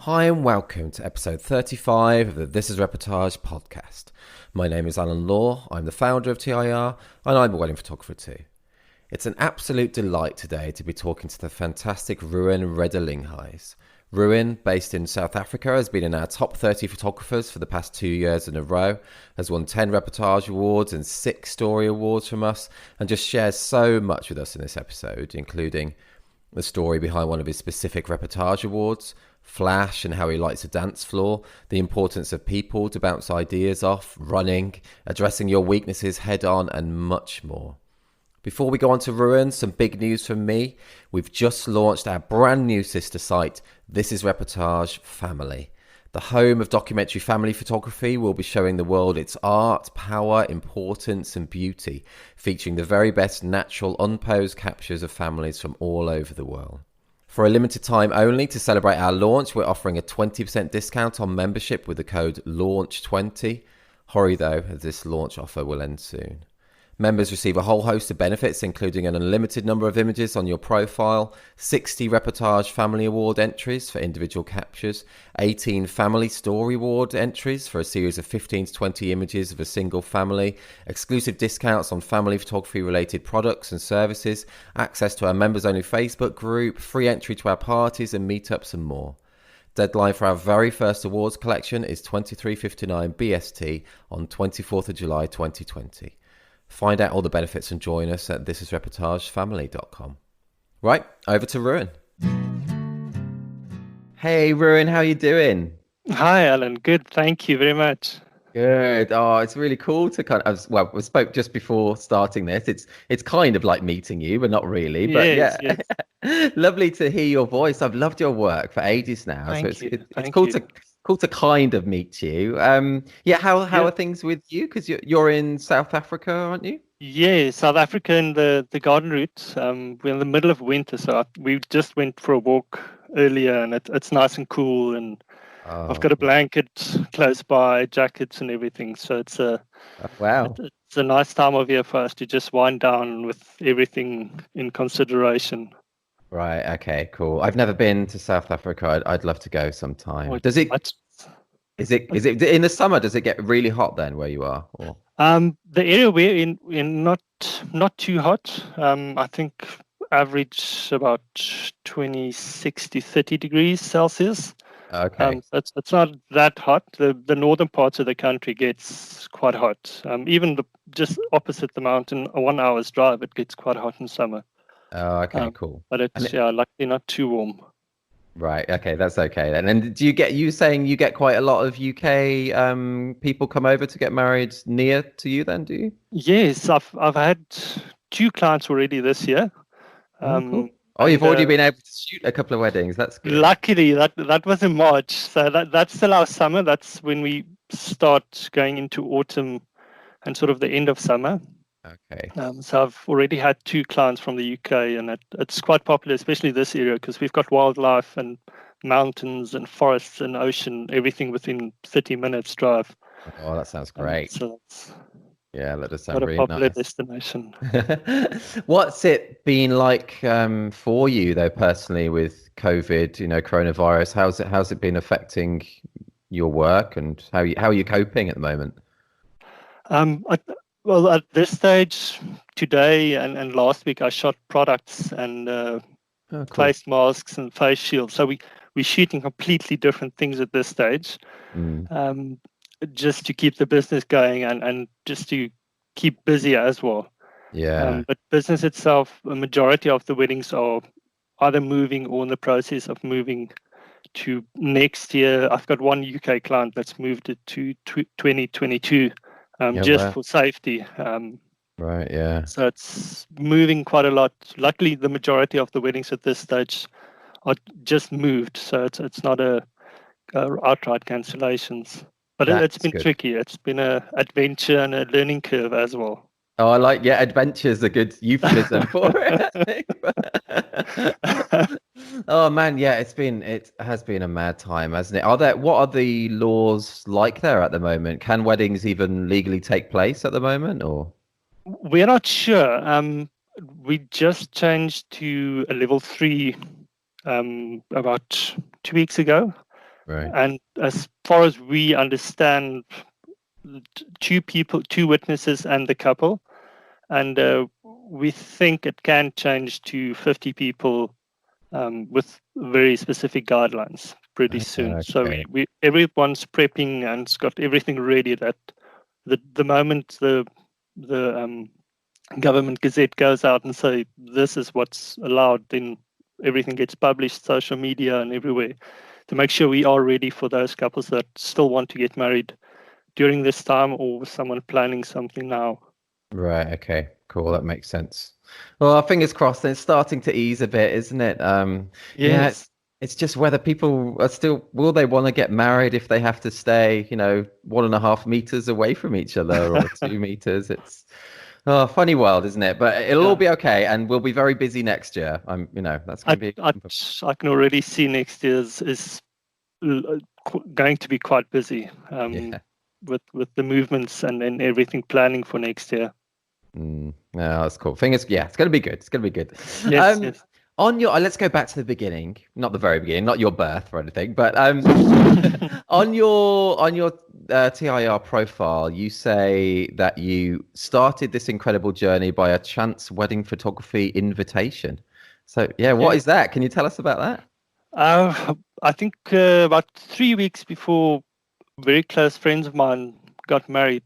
Hi and welcome to episode 35 of the This is Reportage Podcast. My name is Alan Law, I'm the founder of TIR, and I'm a wedding photographer too. It's an absolute delight today to be talking to the fantastic Ruan Redelinghuys. Ruan, based in South Africa, has been in our top 30 photographers for the past 2 years in a row, has won 10 Reportage Awards and 6 Story Awards from us, and just shares so much with us in this episode, including the story behind one of his specific Reportage Awards, Flash and how he likes a dance floor, the importance of people to bounce ideas off, running, addressing your weaknesses head on, and much more. Before we go on to Ruan, some big news from me. We've just launched our brand new sister site, This is Reportage Family. The home of documentary family photography will be showing the world its art, power, importance and beauty, featuring the very best natural unposed captures of families from all over the world. For a limited time only, to celebrate our launch, we're offering a 20% discount on membership with the code LAUNCH20. Hurry though, as this launch offer will end soon. Members receive a whole host of benefits, including an unlimited number of images on your profile, 60 Reportage Family Award entries for individual captures, 18 Family Story Award entries for a series of 15 to 20 images of a single family, exclusive discounts on family photography related products and services, access to our members-only Facebook group, free entry to our parties and meetups and more. Deadline for our very first awards collection is 23:59 BST on 24th of July 2020. Find out all the benefits and join us at thisisreportagefamily.com. Right, over to Ruan. Hey, Ruan, how you doing? Hi, Alan. Good. Thank you very much. Good. Oh, it's really cool to we spoke just before starting this. It's kind of like meeting you, but not really. But Yes, yeah, yes. lovely to hear your voice. I've loved your work for ages now, so Thank you. it's Thank cool you. to kind of meet you. Yeah. How Yeah. are things with you? Because you're in South Africa, aren't you? Yeah, South Africa in the garden route. We're in the middle of winter, so we just went for a walk earlier, and it's nice and cool. And I've Oh, got a blanket close by, jackets and everything. So wow. it's a nice time of year for us to just wind down with everything in consideration. Right. Okay. Cool. I've never been to South Africa. I'd love to go sometime. Or Does it? much. Is it in the summer? Does it get really hot then where you are? Or The area we're in not too hot. I think average about 26 to 30 degrees Celsius. okay. So it's not that hot. The northern parts of the country gets quite hot. Even just opposite the mountain, a 1 hour's drive, it gets quite hot in summer. Oh, okay. Cool. But And it's luckily not too warm. right. Okay. That's okay then. And do you saying you get quite a lot of UK people come over to get married near to you then? Do you? Yes, I've had 2 clients already this year. Oh, cool. Oh, you've And already been able to shoot a couple of weddings. That's good. luckily, that was in March, so that's still our summer. That's when we start going into autumn and sort of the end of summer. Okay. So I've already had 2 clients from the UK, and it's quite popular, especially this area, because we've got wildlife and mountains and forests and ocean, everything within 30 minutes drive. Oh, that sounds great. So it's Yeah, that does sound quite a really popular nice. destination. What's it been like for you though personally with COVID, coronavirus? How's it been affecting your work and how are you coping at the moment? Well, at this stage, today and last week, I shot products and Oh, cool. face masks and face shields. So we're shooting completely different things at this stage, Mm, just to keep the business going and just to keep busy as well. yeah. But business itself, a majority of the weddings are either moving or in the process of moving to next year. I've got one UK client that's moved it to 2022, Yeah, just wow. for safety. Right, yeah. So it's moving quite a lot. Luckily, the majority of the weddings at this stage are just moved, so it's not a outright cancellations. But it's That's been good. tricky. It's been a adventure and a learning curve as well. Oh, I like, yeah, adventure's a good euphemism for it, I think. Oh man, yeah, it has been a mad time, hasn't it? What are the laws like there at the moment? Can weddings even legally take place at the moment or? We're not sure. We just changed to a level 3 about 2 weeks ago. Right. And as far as we understand, two witnesses and the couple, and we think it can change to 50 people with very specific guidelines pretty soon. So Okay. everyone's prepping and it's got everything ready that the moment the government gazette goes out and say this is what's allowed, then everything gets published, social media and everywhere, to make sure we are ready for those couples that still want to get married during this time or someone planning something now. Right. Okay. Cool. That makes sense. Well, fingers crossed. It's starting to ease a bit, isn't it? Yeah. Yes. It's just whether people are still will they want to get married if they have to stay, 1.5 meters away from each other or 2 meters. It's funny world, isn't it? But it'll all be okay, and we'll be very busy next year. That's going to be. I can already see next year's is going to be quite busy. Yeah. With the movements and everything planning for next year. No, that's cool. It's going to be good. It's going to be good. Yes, yes. On your, let's go back to the beginning, not the very beginning, not your birth or anything, but on your TIR profile, you say that you started this incredible journey by a chance wedding photography invitation. So what is that? Can you tell us about that? I think about 3 weeks before, very close friends of mine got married.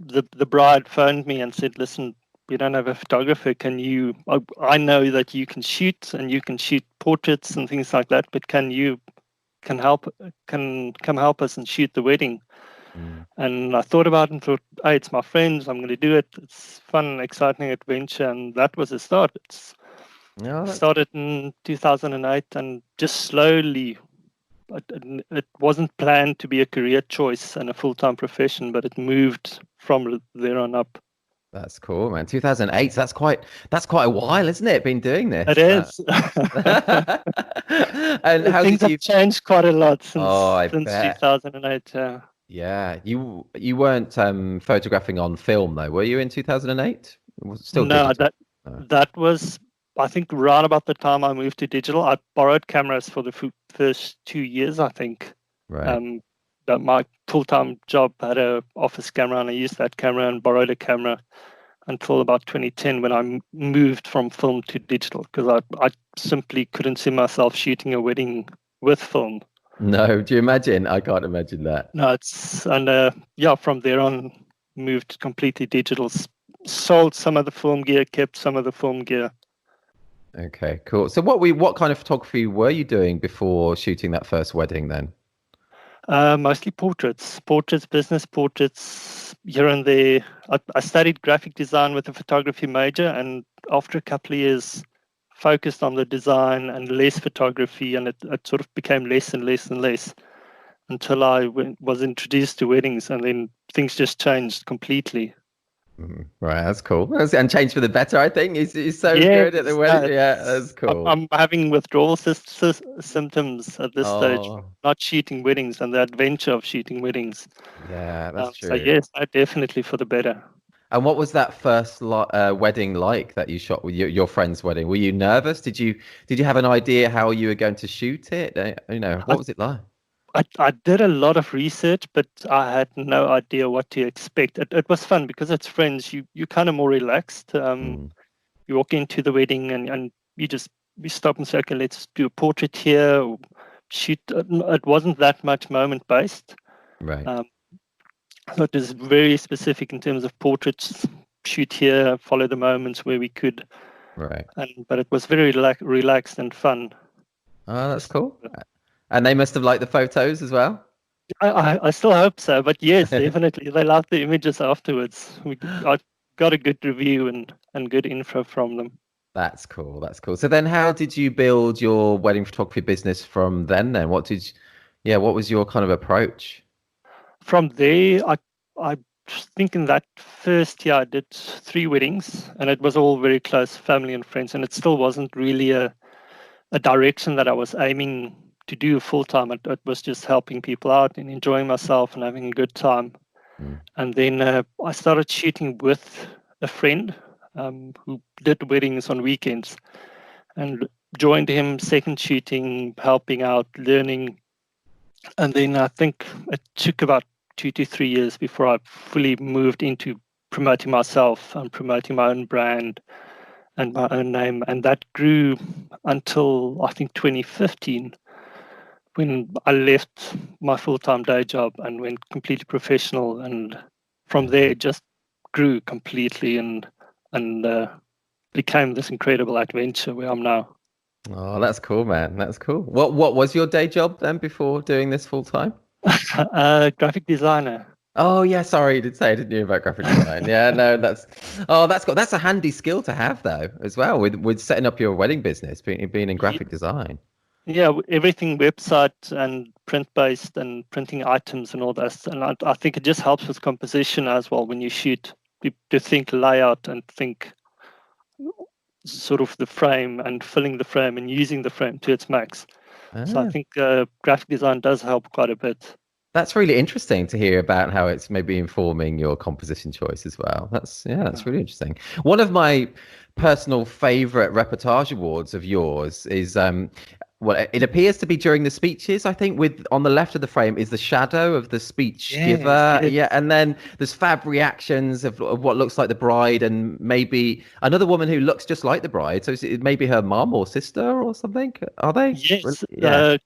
The bride phoned me and said, "Listen, we don't have a photographer. Can you? I know that you can shoot and you can shoot portraits and things like that, but can come help us and shoot the wedding?" And I thought about it and thought, "Hey, it's my friends. I'm going to do it. It's fun, exciting adventure." And that was the start. Started in 2008 and just slowly. It wasn't planned to be a career choice and a full-time profession, but it moved from there on up. That's cool, man. 2008. That's quite a while, isn't it? Been doing this. It is. And how things have changed quite a lot since 2008. Yeah. You weren't photographing on film though, were you in 2008? Still no, digital? that was, I think, around about the time I moved to digital. I borrowed cameras for the first 2 years, I think. Right. That my full-time job had an office camera, and I used that camera and borrowed a camera until about 2010 when I moved from film to digital, because I simply couldn't see myself shooting a wedding with film. No, do you imagine? I can't imagine that. No, from there on, moved completely digital. Sold some of the film gear, kept some of the film gear. Okay, cool. So what kind of photography were you doing before shooting that first wedding then? Mostly portraits, business portraits here and there. I studied graphic design with a photography major, and after a couple of years, focused on the design and less photography, and it sort of became less and less and less until I was introduced to weddings, and then things just changed completely. Right, that's cool. And changed for the better, I think. He's so good at the wedding. Yeah, that's cool. I'm having withdrawal symptoms at this stage, not shooting weddings and the adventure of shooting weddings. Yeah, that's true. So yes, definitely for the better. And what was that first wedding like that you shot with your friend's wedding? Were you nervous? Did you have an idea how you were going to shoot it? What was it like? I did a lot of research, but I had no idea what to expect. It was fun because it's friends. You're kind of more relaxed. You walk into the wedding and we stop and say, okay, let's do a portrait here. Or shoot. It wasn't that much moment based. Right. So it is very specific in terms of portraits. Shoot here, follow the moments where we could. Right. But it was very relaxed and fun. Oh, that's cool. And they must have liked the photos as well? I still hope so, but yes, definitely. They loved the images afterwards. I got a good review and good info from them. That's cool. That's cool. So then how did you build your wedding photography business from then? What was your kind of approach? From there, I think in that first year I did 3 weddings, and it was all very close family and friends, and it still wasn't really a direction that I was aiming to do full time. It was just helping people out and enjoying myself and having a good time. And then I started shooting with a friend who did weddings on weekends, and joined him, second shooting, helping out, learning. And then I think it took about 2 to 3 years before I fully moved into promoting myself and promoting my own brand and my own name. And that grew until I think 2015, when I left my full-time day job and went completely professional. And from there, it just grew completely and became this incredible adventure where I'm now. Oh, that's cool, man. That's cool. What was your day job then before doing this full time? Graphic designer. Oh yeah, sorry, you did say I didn't know about graphic design. Yeah, no, that's a handy skill to have though as well with setting up your wedding business, being in graphic design. Yeah, everything website and print based and printing items and all that. And I think it just helps with composition as well when you shoot, to think layout and think sort of the frame and filling the frame and using the frame to its max. So I think graphic design does help quite a bit. That's really interesting to hear about how it's maybe informing your composition choice as well. That's really interesting. One of my personal favorite Reportage Awards of yours is well, it appears to be during the speeches. I think with on the left of the frame is the shadow of the speech giver. Yeah, and then there's fab reactions of what looks like the bride and maybe another woman who looks just like the bride. So it maybe her mom or sister or something. Are they? Yes. Yeah.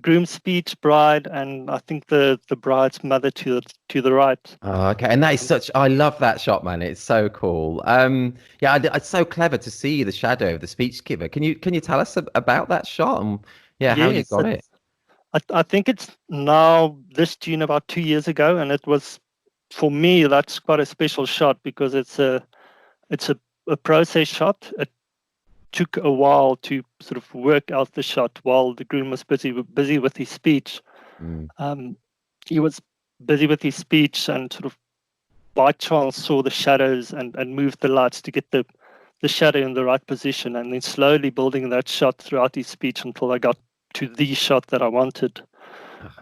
Groom's speech, bride, and I think the bride's mother to the right. Oh, okay, and that is I love that shot, man. It's so cool. Yeah, it's so clever to see the shadow of the speech giver. Can you tell us about that shot and how you got it? I think it's now this June about 2 years ago, and it was, for me, that's quite a special shot because it's a process shot. It took a while to sort of work out the shot while the groom was busy with his speech. He was busy with his speech and sort of by chance saw the shadows and moved the lights to get the shadow in the right position, and then slowly building that shot throughout his speech until I got to the shot that I wanted.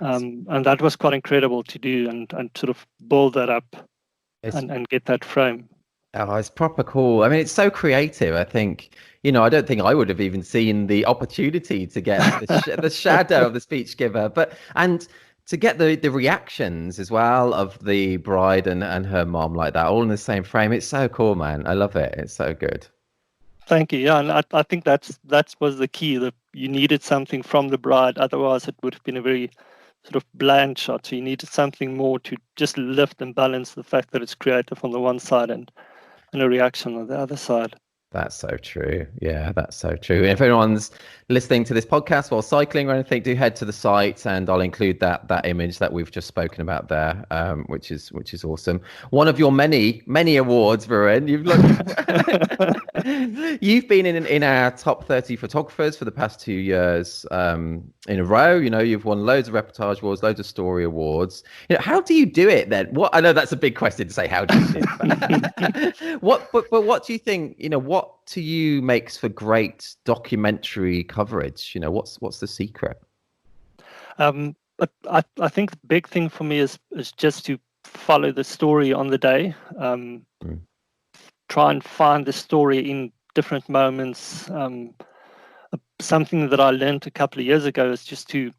And that was quite incredible to do and sort of build that up and get that frame. Oh, it's proper cool. I mean, it's so creative. I think, I don't think I would have even seen the opportunity to get the shadow of the speech giver, and to get the reactions as well of the bride and her mom like that, all in the same frame. It's so cool, man. I love it. It's so good. Thank you. Yeah, and I think that was the key, that you needed something from the bride. Otherwise, it would have been a very sort of bland shot. So you needed something more to just lift and balance the fact that it's creative on the one side and a reaction on the other side. That's so true. Yeah, that's so true. If anyone's listening to this podcast while cycling or anything, do head to the site and I'll include that image that we've just spoken about there, which is awesome. One of your many awards, Ruan. You've been in our top 30 photographers for the past 2 years in a row. You've won loads of Reportage Awards, loads of story awards. How do you do it then? I know that's a big question to say. How do you do it? What do you think? What to you makes for great documentary coverage? What's the secret? But I think the big thing for me is just to follow the story on the day. Try and find the story in different moments. Something that I learned a couple of years ago is just the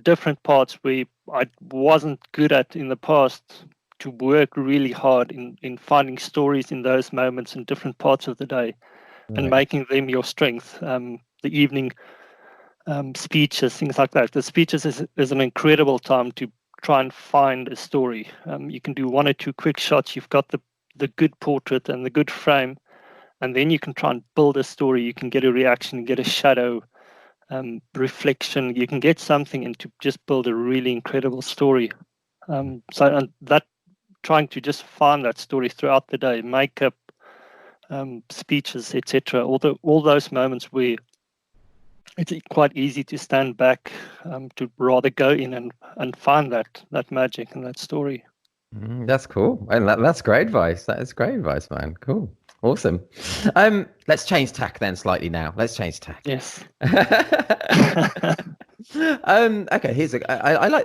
different parts where I wasn't good at in the past, to work really hard in finding stories in those moments in different parts of the day, and making them your strength. The evening speeches, things like that. The speeches is an incredible time to try and find a story. You can do one or two quick shots. You've got the good portrait and the good frame, and then you can try and build a story. You can get a reaction, get a shadow, reflection. You can get something and to just build a really incredible story. And that, trying to just find that story throughout the day, makeup, speeches, etc. All those moments where it's quite easy to stand back, to rather go in and find that magic and that story. That's cool. And that's great advice. That is great advice, man. Cool. Awesome. Let's change tack then slightly now. Let's change tack. Yes. Okay,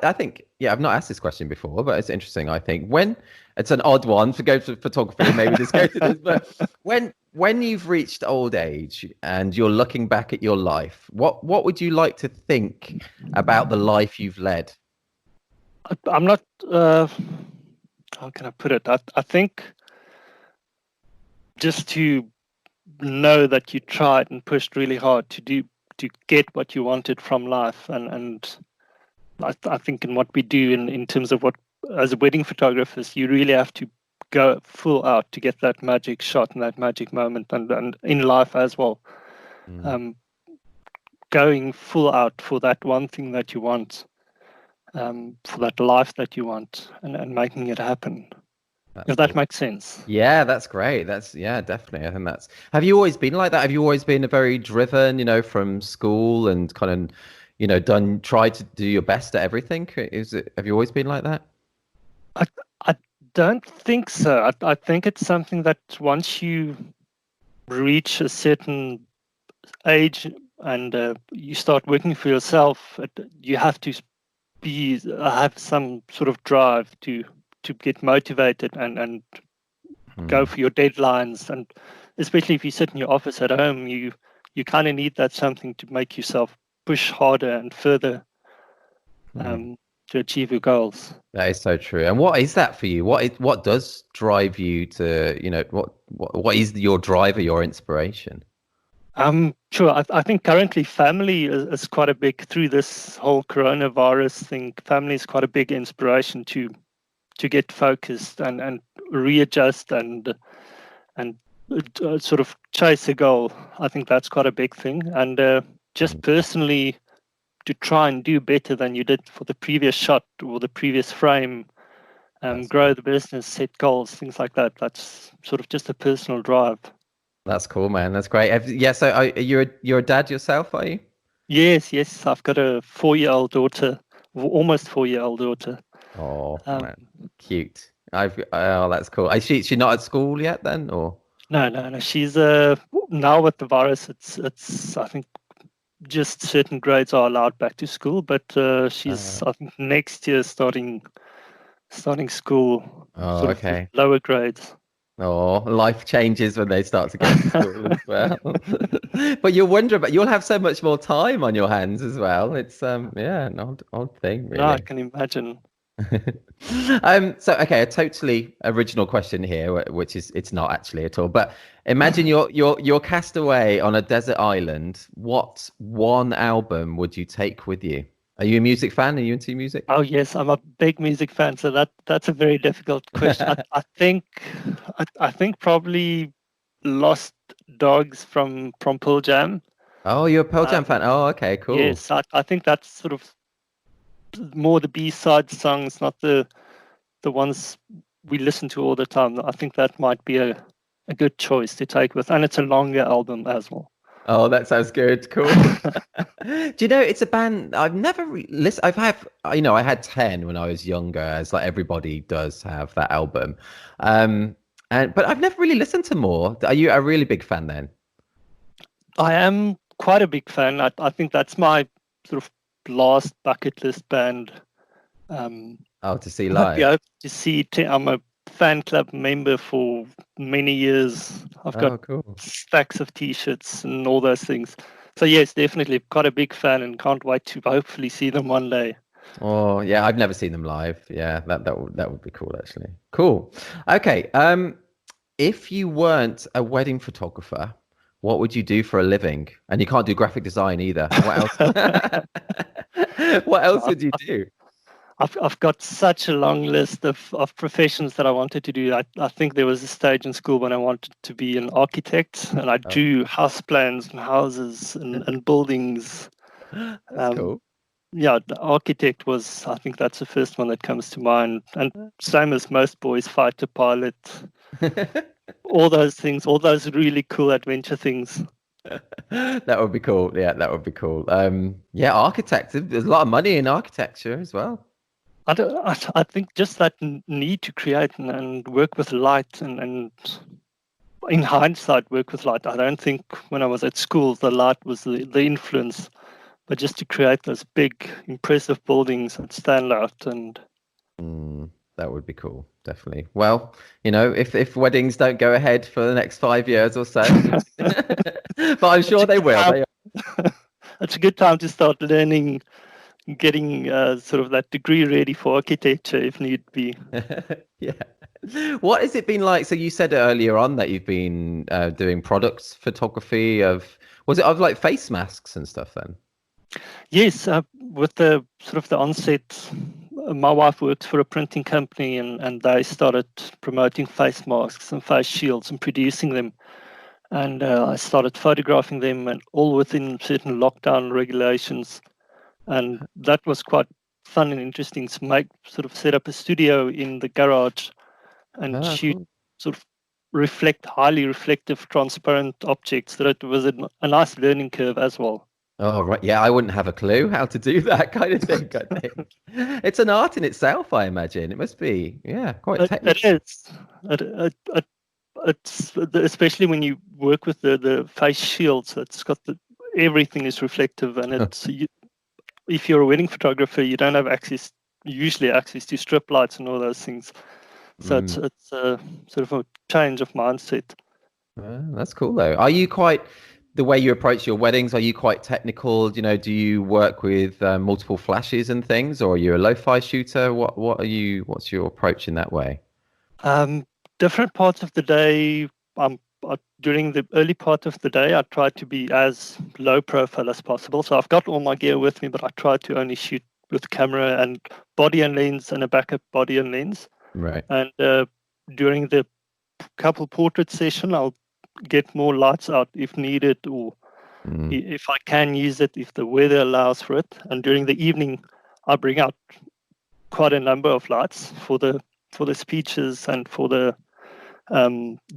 I think, yeah, I've not asked this question before, but it's interesting. I think when it's an odd one to go to photography, maybe just go to this, but when you've reached old age and you're looking back at your life, what would you like to think about the life you've led? I'm not. How can I put it? I think just to know that you tried and pushed really hard to get what you wanted from life, and I think in what we do in terms of what as wedding photographers, you really have to go full out to get that magic shot and that magic moment, and in life as well. Going full out for that one thing that you want, for that life that you want, and making it happen. That's If that cool. makes sense. Yeah, that's great. Yeah, definitely. I think that's. Have you always been like that? Have you always been a very driven, from school and kind of, tried to do your best at everything? Have you always been like that? I don't think so. I think it's something that once you reach a certain age and you start working for yourself, you have to have some sort of drive to get motivated and go for your deadlines. And especially if you sit in your office at home, you kind of need that something to make yourself push harder and further to achieve your goals. That is so true. And what is that for you? What does drive you to, what is your driver, your inspiration? Sure. I think currently family is quite a big, through this whole coronavirus thing, family is quite a big inspiration to get focused and readjust and sort of chase a goal. I think that's quite a big thing. And just personally, to try and do better than you did for the previous shot or the previous frame, grow the business, set goals, things like that. That's sort of just a personal drive. That's cool, man. That's great. So you're a dad yourself, are you? Yes. I've got a 4-year-old daughter, almost 4-year-old daughter. Oh, man. Cute. That's cool. Is she not at school yet then, or? No. She's now with the virus. It's I think just certain grades are allowed back to school, but she's I think next year starting school. Oh, okay. Lower grades. Oh, life changes when they start to go to school as well. But you'll have so much more time on your hands as well. It's an odd thing, really. No, I can imagine. So okay, a totally original question here, which is it's not actually at all. But imagine you're cast away on a desert island. What one album would you take with you? Are you a music fan? Are you into music? Oh yes, I'm a big music fan. So that's a very difficult question. I think probably Lost Dogs from Pearl Jam. Oh, you're a Pearl Jam fan. Oh, okay, cool. Yes, I think that's sort of more the B-side songs, not the ones we listen to all the time. I think that might be a good choice to take with, and it's a longer album as well. Oh, that sounds good. Cool. Do you know it's a band I've never listened. I had 10 when I was younger, as like everybody does have that album. But I've never really listened to more. Are you a really big fan then? I am quite a big fan. I think that's my sort of last bucket list band. To see live. Yeah, to see. I'm a fan club member for many years. I've got stacks of T-shirts and all those things. So yes, definitely quite a big fan, and can't wait to hopefully see them one day. Oh yeah, I've never seen them live. Yeah, that would be cool actually. Cool. Okay. If you weren't a wedding photographer, what would you do for a living? And you can't do graphic design either. What else? What else would you do? I've got such a long list of professions that I wanted to do. I think there was a stage in school when I wanted to be an architect, and I drew house plans and houses and buildings. That's cool. Yeah, the architect was, I think that's the first one that comes to mind. And same as most boys, fighter pilot, all those things, all those really cool adventure things. That would be cool. Yeah, that would be cool. Architects. There's a lot of money in architecture as well. I think just that need to create and work with light and in hindsight work with light. I don't think when I was at school the light was the influence, but just to create those big, impressive buildings that stand out. And that would be cool, definitely. Well, if weddings don't go ahead for the next 5 years or so, but I'm sure they will. It's a good time to start learning, getting sort of that degree ready for architecture if need be. Yeah. What has it been like? So you said earlier on that you've been doing product photography was it of like face masks and stuff then? Yes, with the sort of the onset, my wife worked for a printing company, and they started promoting face masks and face shields and producing them. And I started photographing them, and all within certain lockdown regulations. And that was quite fun and interesting to set up a studio in the garage and shoot cool. sort of highly reflective, transparent objects. That it was a nice learning curve as well. Oh, right. Yeah, I wouldn't have a clue how to do that kind of thing, I think. It's an art in itself, I imagine. It must be, quite technical. It is. It's especially when you work with the face shields. It's got everything is reflective, and it's if you're a wedding photographer, you don't have usually access to strip lights and all those things. So it's a sort of a change of mindset. That's cool though. Are you the way you approach your weddings, are you quite technical? Do you work with multiple flashes and things, or are you a lo-fi shooter? What's your approach in that way? Different parts of the day, during the early part of the day, I try to be as low profile as possible. So I've got all my gear with me, but I try to only shoot with camera and body and lens and a backup body and lens. Right. And during the couple portrait session, I'll get more lights out if needed, or if I can use it, if the weather allows for it. And during the evening, I bring out quite a number of lights for the speeches and for the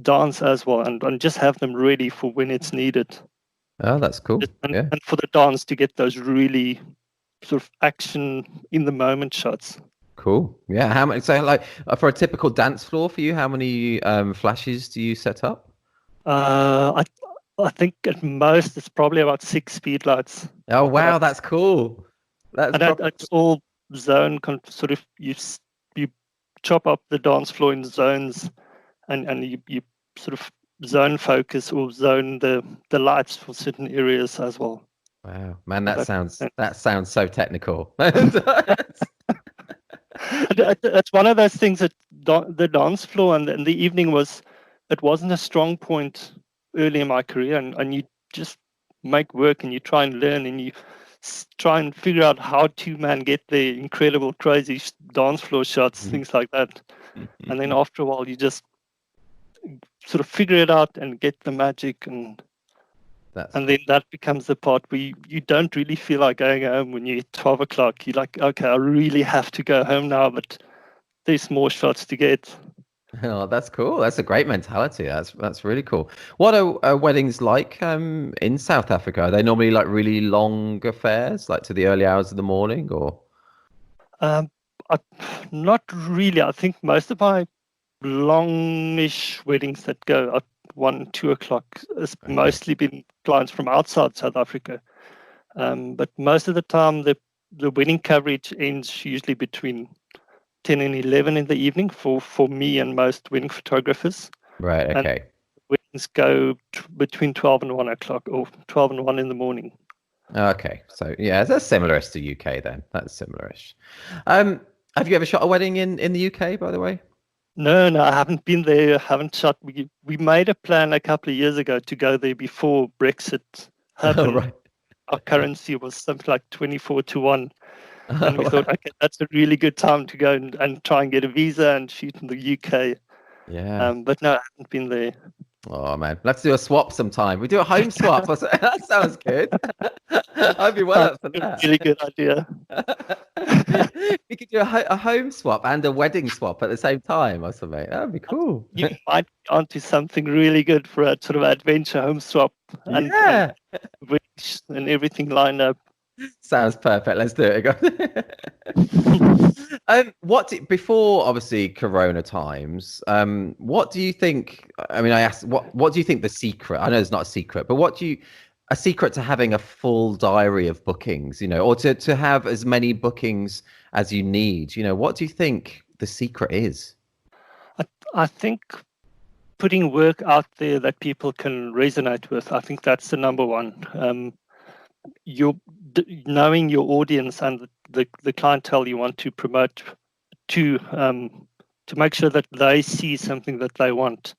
dance as well, and just have them ready for when it's needed. Oh, that's cool. And for the dance to get those really sort of action in the moment shots. Cool. Yeah. How many? So, like for a typical dance floor for you, how many flashes do you set up? I think at most it's probably about 6 speed lights. Oh wow, that's cool. It's all zone sort of you chop up the dance floor in zones, and you sort of zone focus or zone the lights for certain areas as well. Wow, man, that sounds so technical. It's one of those things that the dance floor and the evening wasn't a strong point early in my career, and you just make work and you try and learn and you try and figure out how to get the incredible crazy dance floor shots, things like that. And then after a while you just sort of figure it out and get the magic, and then that becomes the part where you don't really feel like going home when you're 12 o'clock. You're like, okay, I really have to go home now, but there's more shots to get. Oh, that's cool. That's a great mentality. That's really cool. What are weddings like in South Africa? Are they normally like really long affairs, like to the early hours of the morning, or? Not really. I think most of my longish weddings that go at 1-2 o'clock has mostly been clients from outside South Africa. But most of the time, the wedding coverage ends usually between 10 and 11 in the evening for me and most wedding photographers. Right, okay. And weddings go between 12 and 1 o'clock or 12 and 1 in the morning. Okay, so yeah, that's similar-ish to UK then. That's similar-ish. Have you ever shot a wedding in the UK, by the way? No, I haven't been there. I haven't shot. We made a plan a couple of years ago to go there before Brexit happened. Oh, right. Our currency was something like 24-1. And we thought, okay, that's a really good time to go and try and get a visa and shoot in the UK. Yeah. But no, I haven't been there. Oh man, let's do a swap sometime. We do a home swap. That sounds good. I'd be well up for that. Really good idea. We could do a home swap and a wedding swap at the same time or something. That would be cool. You might be onto something really good for a sort of adventure home swap and everything lined up. Sounds perfect. Let's do it. Before obviously Corona times, what do you think? I mean, I asked, what do you think the secret? I know it's not a secret, but what do you? a secret to having a full diary of bookings, or to have as many bookings as you need? What do you think the secret is? I think putting work out there that people can resonate with, I think that's the number one. Knowing your audience and the clientele you want to promote to make sure that they see something that they want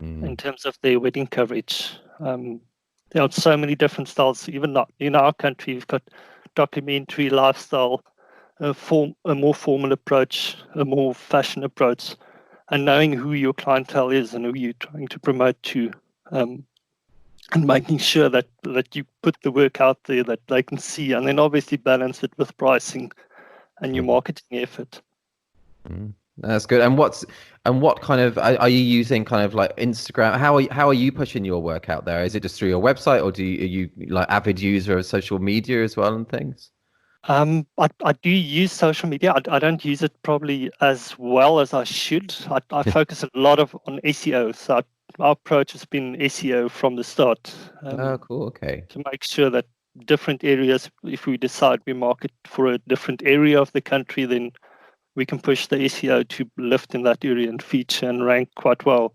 in terms of their wedding coverage. There are so many different styles. Even not in our country, we've got documentary, lifestyle, a more formal approach, a more fashion approach, and knowing who your clientele is and who you're trying to promote to, and making sure that you put the work out there that they can see, and then obviously balance it with pricing and your marketing effort. That's good. And what kind of are you using? Kind of like Instagram? How are you pushing your work out there? Is it just through your website, or are you like avid user of social media as well and things? I do use social media. I don't use it probably as well as I should. I focus a lot on SEO. So our approach has been SEO from the start. Oh, cool. Okay. To make sure that different areas, if we decide we market for a different area of the country, then we can push the SEO to lift in that area and feature and rank quite well.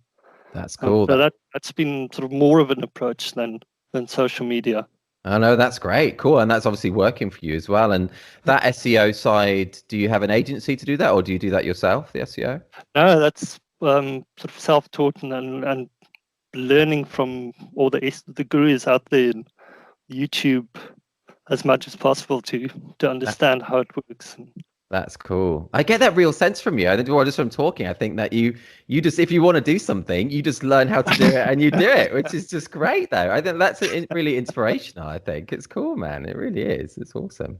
That's cool. So that's been sort of more of an approach than social media. I know, that's great. Cool. And that's obviously working for you as well. And that SEO side, do you have an agency to do that, or do you do that yourself, the SEO? No, that's sort of self-taught and learning from all the gurus out there in YouTube as much as possible to understand how it works. That's cool. I get that real sense from you. I think, well, just from talking, I think that you just, if you want to do something, you just learn how to do it and you do it, which is just great though. I think that's really inspirational. I think it's cool, man. It really is. It's awesome.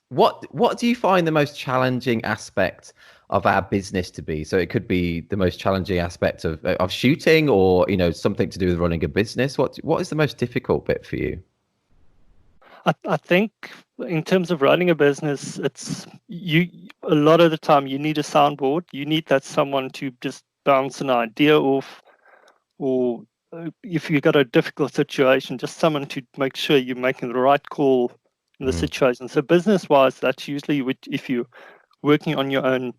What do you find the most challenging aspect of our business to be? So it could be the most challenging aspect of shooting, or, something to do with running a business. What is the most difficult bit for you? I think in terms of running a business, it's a lot of the time you need a soundboard. You need that someone to just bounce an idea off, or if you've got a difficult situation, just someone to make sure you're making the right call in the situation. So business-wise, that's usually if you're working on your own,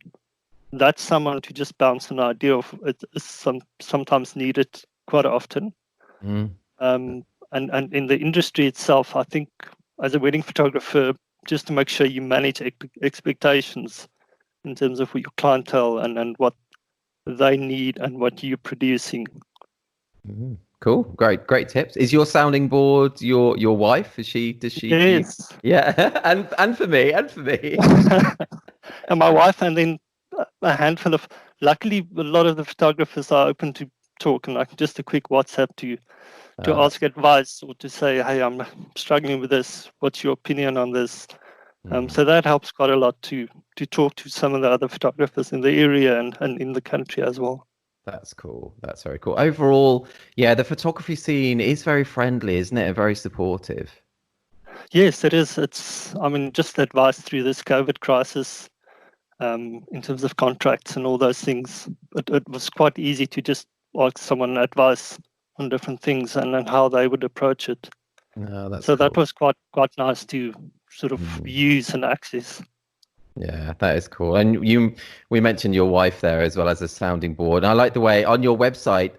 that's someone to just bounce an idea off. It's sometimes needed quite often. And in the industry itself, I think as a wedding photographer, just to make sure you manage expectations in terms of your clientele and what they need and what you're producing. Cool. Great tips. Is your sounding board your wife? Does she? Yes. Yeah. and for me. And my wife, and then a handful of, luckily a lot of the photographers are open to talk, and like just a quick WhatsApp to ask advice, or to say, hey, I'm struggling with this. What's your opinion on this? So that helps quite a lot to talk to some of the other photographers in the area and in the country as well. That's cool. That's very cool. Overall, yeah, the photography scene is very friendly, isn't it? And very supportive. Yes, it is. Just advice through this COVID crisis, in terms of contracts and all those things. It was quite easy to just ask someone advice on different things and how they would approach it. So that was quite nice to sort of use and access. Yeah, that is cool. And we mentioned your wife there as well as a sounding board. And I like the way on your website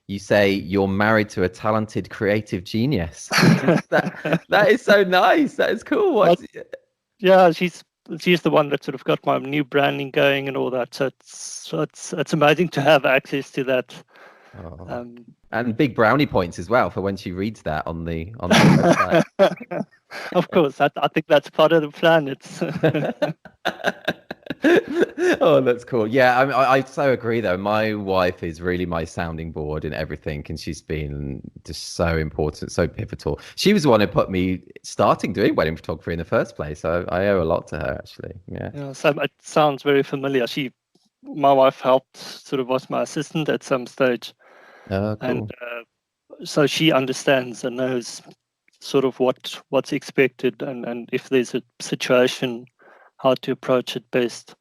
you say you're married to a talented creative genius. that is so nice. That is cool. Yeah, she's the one that sort of got my new branding going and all that. So it's amazing to have access to that. And big brownie points as well for when she reads that on the website. Of course, I think that's part of the plan. Oh, that's cool. Yeah, I so agree though. My wife is really my sounding board in everything, and she's been just so important, so pivotal. She was the one who put me starting doing wedding photography in the first place. So I owe a lot to her, actually. Yeah. So it sounds very familiar. My wife helped, sort of was my assistant at some stage. Oh, cool. And so she understands and knows sort of what's expected, and if there's a situation, how to approach it best.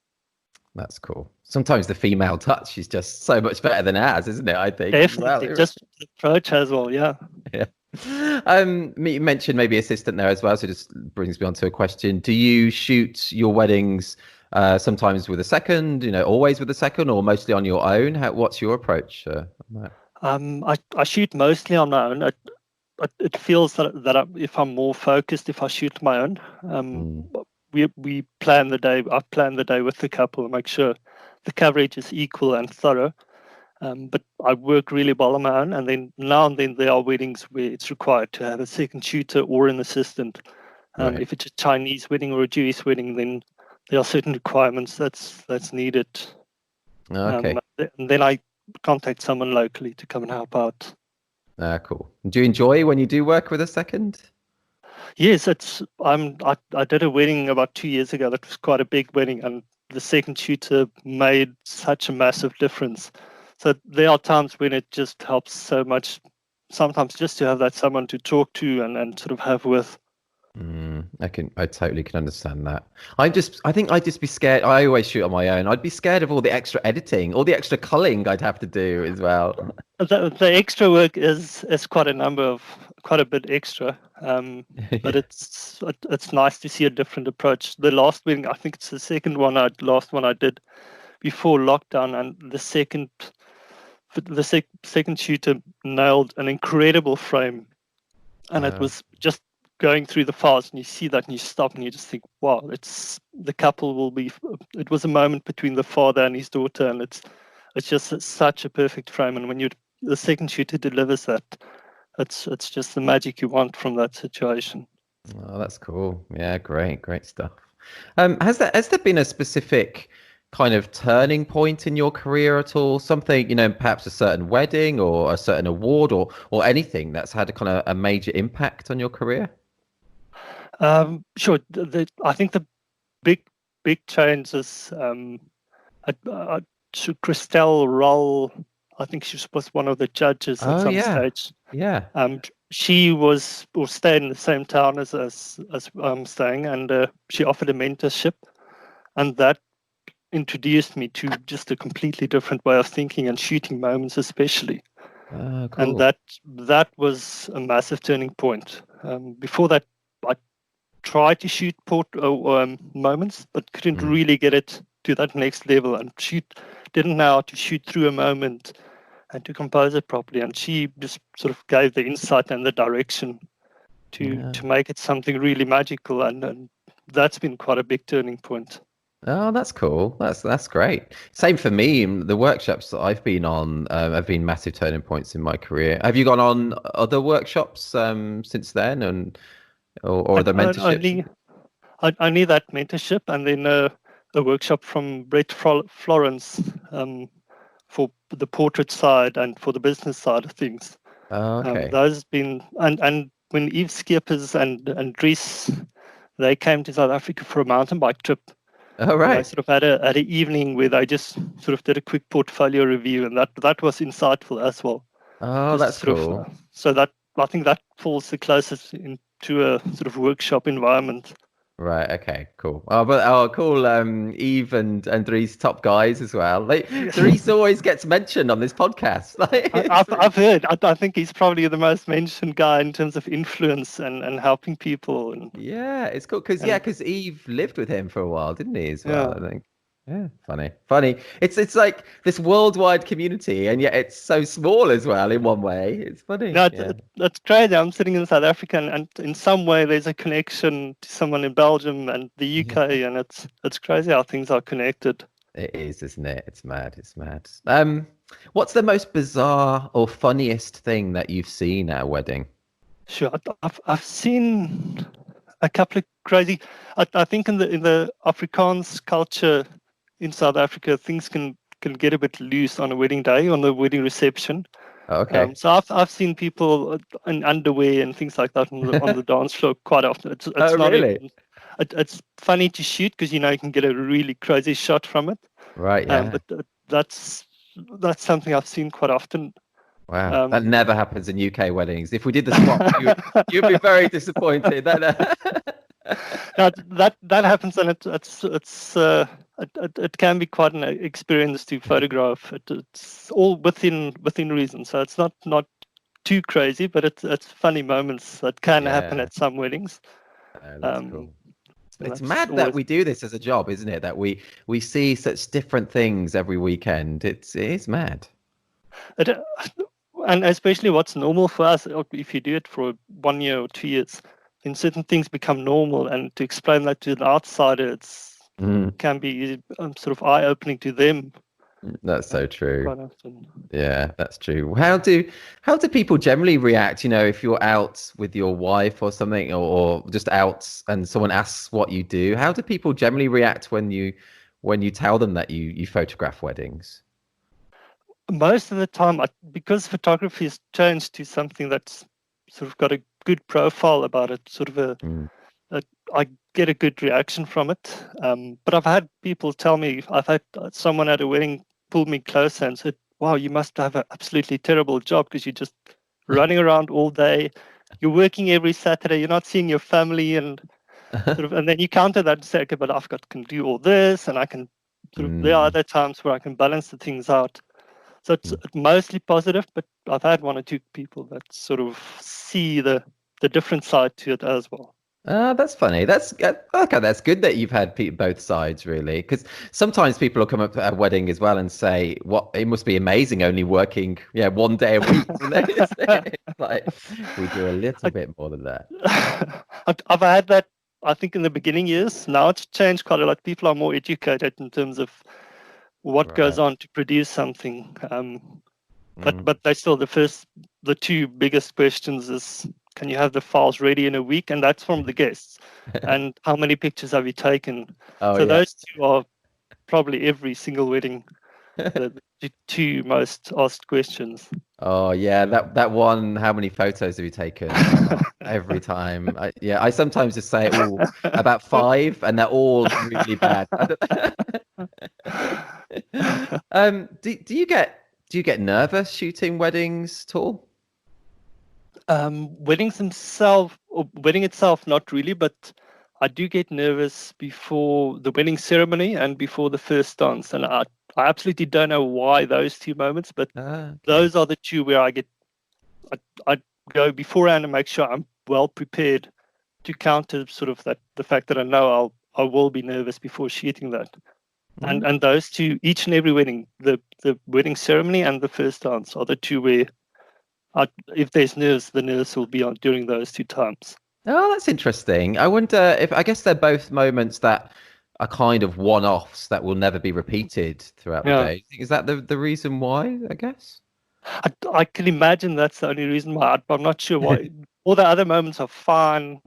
That's cool. Sometimes the female touch is just so much better than ours, isn't it? I think. Definitely, just the approach as well. Yeah. Yeah. You mentioned maybe assistant there as well, so it just brings me on to a question. Do you shoot your weddings sometimes with a second, always with a second, or mostly on your own? What's your approach on that? I shoot mostly on my own. It feels that if I'm more focused, if I shoot my own, Mm, we plan the day. I plan the day with the couple and make sure the coverage is equal and thorough. But I work really well on my own, and then now and then there are weddings where it's required to have a second shooter or an assistant. right. If it's a Chinese wedding or a Jewish wedding, then there are certain requirements that's needed. Okay. And then I contact someone locally to come and help out. Cool. Do you enjoy when you do work with a second? Yes, I did a wedding about 2 years ago. That was quite a big wedding, and the second shooter made such a massive difference. So there are times when it just helps so much. Sometimes just to have that someone to talk to and sort of have with. I totally can understand that. I think I'd just be scared. I always shoot on my own. I'd be scared of all the extra editing, all the extra culling I'd have to do as well. The extra work is quite a bit extra, but it's nice to see a different approach. The last wedding, I think it's the last one I did before lockdown, and the second shooter nailed an incredible frame, and it was just going through the files, and you see that and you stop and you just think, wow, it was a moment between the father and his daughter, and it's just such a perfect frame. And when the second shooter delivers that, it's just the magic you want from that situation. Oh, that's cool. Yeah, great stuff. Has there been a specific kind of turning point in your career at all? Something, perhaps a certain wedding or a certain award or anything that's had a major impact on your career? Sure. I think the big change is Christelle Roll. I think she was one of the judges at some stage. Yeah. She was or stayed in the same town as I'm staying, and she offered a mentorship, and that introduced me to just a completely different way of thinking and shooting moments, especially. Oh, cool. And that was a massive turning point. Before that, I tried to shoot moments, but couldn't really get it to that next level, and didn't know how to shoot through a moment and to compose it properly. And she just sort of gave the insight and the direction to make it something really magical, and that's been quite a big turning point. Oh, that's cool. That's great. Same for me. The workshops that I've been on have been massive turning points in my career. Have you gone on other workshops since then, or the mentorships? Only that mentorship, and then a workshop from Brett Florence for the portrait side and for the business side of things. Oh, okay. Those have been, and when Yves Skeepers and Dries, they came to South Africa for a mountain bike trip. Oh, right. They sort of had an evening where they just sort of did a quick portfolio review, and that was insightful as well. Oh, that's cool. So that I think that falls the closest into a sort of workshop environment. Right. Okay. Cool. Cool. Eve and Dries, top guys as well. Dries always gets mentioned on this podcast. I've heard. I think he's probably the most mentioned guy in terms of influence and helping people. And yeah, it's cool because Eve lived with him for a while, didn't he? As well, I think. Yeah, funny. It's like this worldwide community, and yet it's so small as well in one way. It's funny. No, that's crazy. I'm sitting in South Africa, and in some way there's a connection to someone in Belgium and the UK, and it's crazy how things are connected. It is, isn't it? It's mad. What's the most bizarre or funniest thing that you've seen at a wedding? Sure, I've seen a couple of crazy. I think in the Afrikaans culture in South Africa, things can get a bit loose on a wedding day, on the wedding reception. Okay. So I've seen people in underwear and things like that on the dance floor quite often. It's not really? It's funny to shoot because you can get a really crazy shot from it. Right. Yeah. But that's something I've seen quite often. Wow, that never happens in UK weddings. If we did the swap, you'd be very disappointed. That happens, and it can be quite an experience to photograph. It's all within reason, so it's not too crazy, but it's funny moments that can happen Yeah. at some weddings. That's cool. It's That's mad that always, we do this as a job, isn't it? That we see such different things every weekend. It is mad. it, and especially what's normal for us, if you do it for 1 year or 2 years, then certain things become normal, and to explain that to an outsider, can be sort of eye-opening to them. That's so true. Quite often. Yeah, that's true. How do people generally react? If you're out with your wife or something, or just out and someone asks what you do, how do people generally react when you tell them that you photograph weddings? Most of the time, because photography has changed to something that's sort of got a good profile about it, sort of I get a good reaction from it. But I've had people tell me, I've had someone at a wedding pull me closer and said, "Wow, you must have an absolutely terrible job because you're just running around all day. You're working every Saturday. You're not seeing your family." And and then you counter that and say, "Okay, but can do all this, and I can there are other times where I can balance the things out." So it's mostly positive, but I've had one or two people that sort of see the different side to it as well. That's funny. That's okay. That's good that you've had both sides, really, because sometimes people will come up at a wedding as well and say, "What? It must be amazing only working, 1 day a week." And then it's like we do a little bit more than that. I've had that. I think in the beginning years. Now it's changed quite a lot. People are more educated in terms of what goes on to produce something. But they still the two biggest questions is, can you have the files ready in a week? And that's from the guests. And how many pictures have you taken? Those two are probably every single wedding, the two most asked questions. Oh yeah, that one. How many photos have you taken? Every time. I sometimes just say, "Oh, about 5," and they're all really bad. Do you get nervous shooting weddings at all? Wedding itself, not really, but I do get nervous before the wedding ceremony and before the first dance, and I absolutely don't know why those two moments, but those are the two where I go beforehand and make sure I'm well prepared to counter sort of the fact that I know I will be nervous before shooting that. And those two, each and every wedding, the wedding ceremony and the first dance, are the two where if there's nerves, the nerves will be on during those two times. Oh, that's interesting. I wonder if, I guess they're both moments that are kind of one-offs that will never be repeated throughout the day. Is that the reason why, I guess? I can imagine that's the only reason why. I'm not sure why. All the other moments are fine.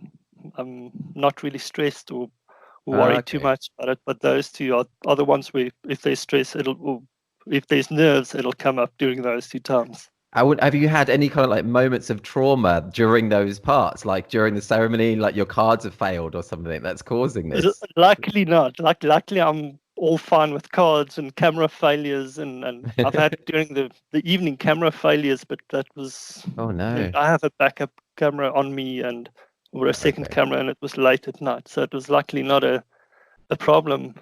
I'm not really stressed or worried too much about it. But those two are the ones where if there's stress, if there's nerves, it'll come up during those two times. Have you had any kind of like moments of trauma during those parts, like during the ceremony, like your cards have failed or something that's causing this? Luckily not. Luckily, I'm all fine with cards and camera failures, and I've had during the evening camera failures, but that was oh no. I have a backup camera on me or a second camera, and it was late at night, so it was luckily not a problem.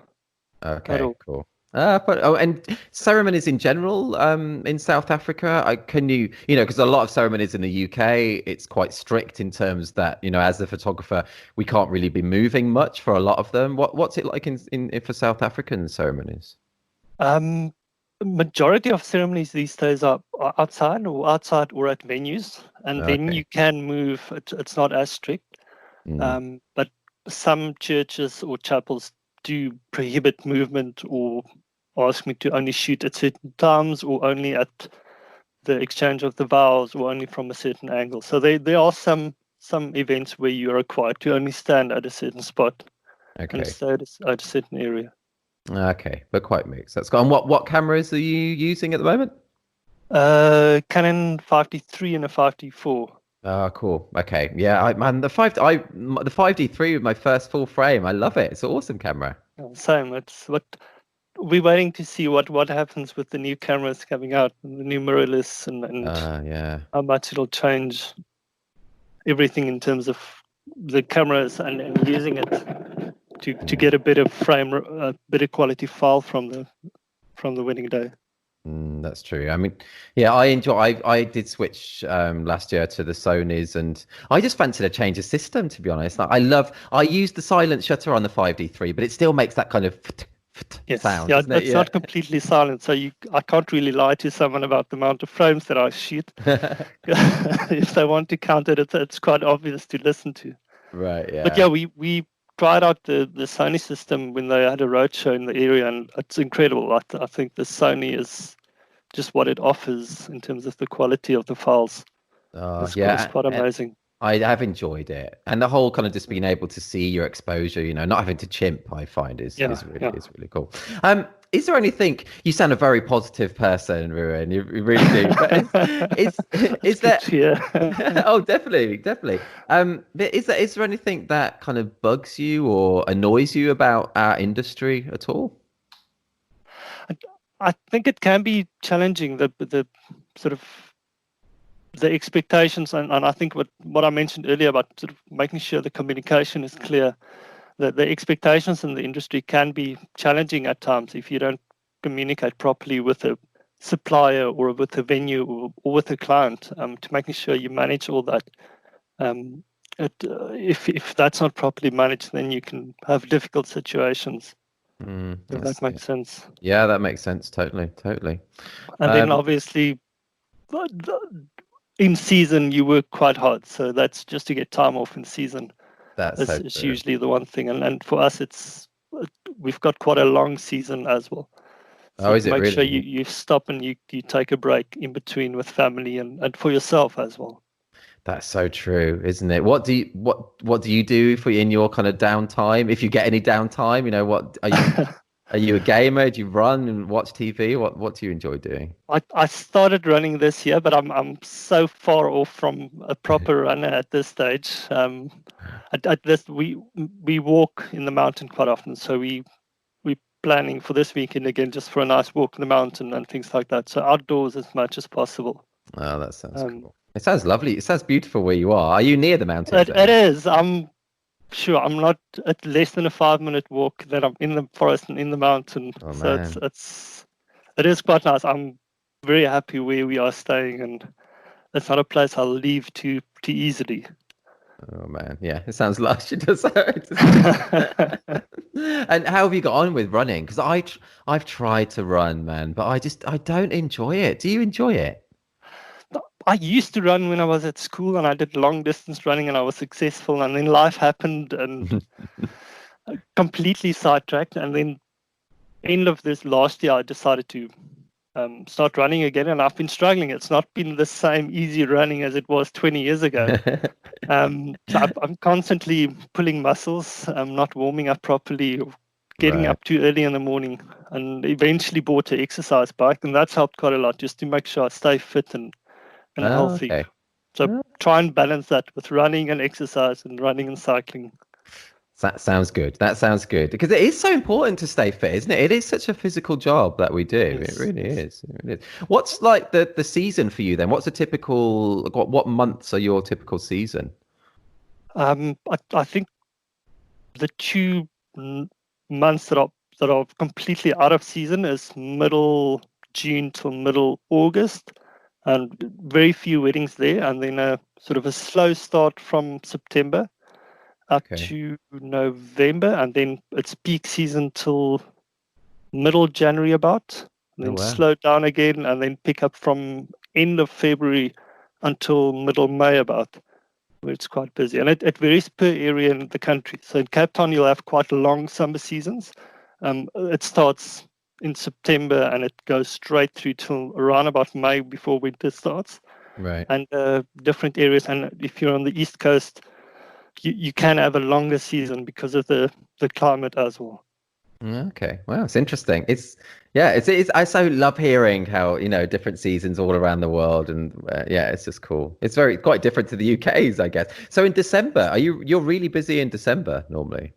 Okay, cool. And ceremonies in general, in South Africa, because a lot of ceremonies in the UK, it's quite strict in terms that, as the photographer, we can't really be moving much for a lot of them. What's it like in for South African ceremonies? Majority of ceremonies these days are outside or at venues, and then you can move. It's not as strict, but some churches or chapels do prohibit movement or ask me to only shoot at certain times or only at the exchange of the vows or only from a certain angle. So there are some events where you are required to only stand at a certain spot and stay at a certain area. Okay, but quite mixed. That's good. And what cameras are you using at the moment? Canon 5D3 and a 5D4. Oh, cool. Okay, yeah, the 5D3 was my first full frame. I love it. It's an awesome camera. Same. It's what we're waiting to see what happens with the new cameras coming out, the new mirrorless, and how much it'll change everything in terms of the cameras and using it to get a better frame, a better quality file from the wedding day. That's true. I mean, yeah, I did switch last year to the Sonys, and I just fancied a change of system, to be honest. Like, I use the silent shutter on the 5D3, but it still makes that kind of Yes, sound, yeah, doesn't it? it's Yeah. not completely silent, so I can't really lie to someone about the amount of frames that I shoot. If they want to count it, it's quite obvious to listen to. Right, But yeah. yeah, we tried out the Sony system when they had a roadshow in the area, and it's incredible. I think the Sony is just what it offers in terms of the quality of the files. It's Yeah, quite and amazing. I have enjoyed it, and the whole kind of just being able to see your exposure, not having to chimp, I find Yeah, yeah. is really cool. Is there anything? You sound a very positive person, Ruan. You really do. But That's is good there? to hear. Oh, definitely, definitely. But is there anything that kind of bugs you or annoys you about our industry at all? I think it can be challenging, the sort of the expectations, and I think what I mentioned earlier about sort of making sure the communication is clear. The expectations in the industry can be challenging at times if you don't communicate properly with a supplier or with a venue or with a client, to making sure you manage all that. Um, if that's not properly managed, then you can have difficult situations. If that Yeah. makes sense. Yeah, that makes sense. Totally, totally. And then Um, obviously, in season you work quite hard, so that's just to get time off in season. that's so It's true. usually the one thing, and for us, we've got quite a long season as well. Oh, So is to it make sure really? you stop and you take a break in between with family and for yourself as well. That's so true, isn't it? What do you do for in your kind of downtime? If you get any downtime, what are you a gamer? Do you run and watch TV? What do you enjoy doing? I started running this year, but I'm so far off from a proper runner at this stage. At this we walk in the mountain quite often, so we planning for this weekend again just for a nice walk in the mountain and things like that. So outdoors as much as possible. Oh, that sounds Um, cool. It sounds lovely. It sounds beautiful where you are. Are you near the mountains it then? is. I'm sure I'm not at less than a 5 minute walk that I'm in the forest and in the mountain. Oh So man. it is quite nice. I'm very happy where we are staying, and it's not a place I'll leave too easily. Oh man. Yeah, it sounds lush. It does. And how have you got on with running? Because I've tried to run, man, but I don't enjoy it. Do you enjoy it? I used to run when I was at school, and I did long distance running, and I was successful. And then life happened, and completely sidetracked. And then end of this last year, I decided to start running again, and I've been struggling. It's not been the same easy running as it was 20 years ago. So I'm constantly pulling muscles. I'm not warming up properly, or getting Right. up too early in the morning, and eventually bought an exercise bike, and that's helped quite a lot just to make sure I stay fit and Oh, healthy. okay. So Oh, try and balance that with running and exercise and running and cycling. that sounds good. That sounds good because it is so important to stay fit, isn't it? It is such a physical job that we do. It Yes, really yes. is. It really is. What's like the season for you then? What's a typical what months are your typical season? I think the two months that are completely out of season is middle June till middle August, and very few weddings there, and then a sort of a slow start from September up Okay. to November, and then it's peak season till middle January about, and Oh then wow. slow down again, and then pick up from end of February until middle May about, where it's quite busy. And it varies per area in the country. So in Cape Town, you'll have quite long summer seasons. It starts in September and it goes straight through till around about May before winter starts. Right. And different areas. And if you're on the East Coast, you can have a longer season because of the climate as well. Okay. Wow, it's interesting. It's I so love hearing how, different seasons all around the world and yeah, it's just cool. It's very quite different to the UK's, I guess. So in December, you're really busy in December normally?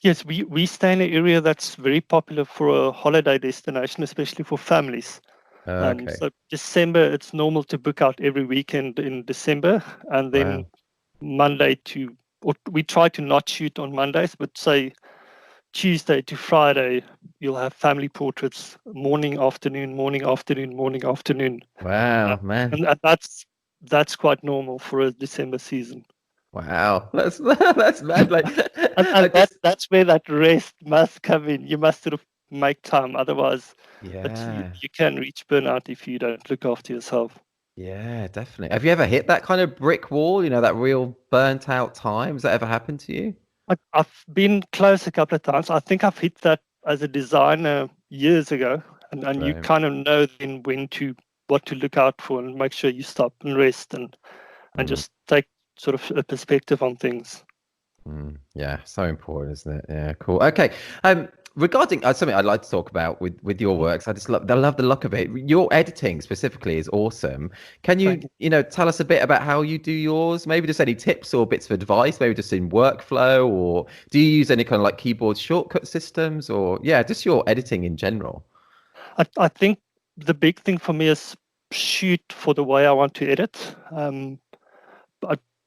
Yes, we stay in an area that's very popular for a holiday destination, especially for families. Okay. So December, it's normal to book out every weekend in December, and then Wow. Monday to, or we try to not shoot on Mondays, but say Tuesday to Friday, you'll have family portraits, morning, afternoon, morning, afternoon, morning, afternoon. Wow, man. And that's quite normal for a December season. Wow, that's mad. Like, And, I and just that's where that rest must come in. You must sort of make time, otherwise yeah, you can reach burnout if you don't look after yourself. yeah, definitely. Have you ever hit that kind of brick wall? That real burnt out time. Has that ever happened to you? I've been close a couple of times. I think I've hit that as a designer years ago, and you Right. kind of know then what to look out for and make sure you stop and rest and Mm, just take sort of a perspective on things. yeah, so important, isn't it? Yeah, cool. Okay. Regarding something I'd like to talk about with your works, I love the look of it. Your editing specifically is awesome. Can Thank you, you. tell us a bit about how you do yours? Maybe just any tips or bits of advice, maybe just in workflow, or do you use any kind of like keyboard shortcut systems, or yeah, just your editing in general? I think the big thing for me is shoot for the way I want to edit. I,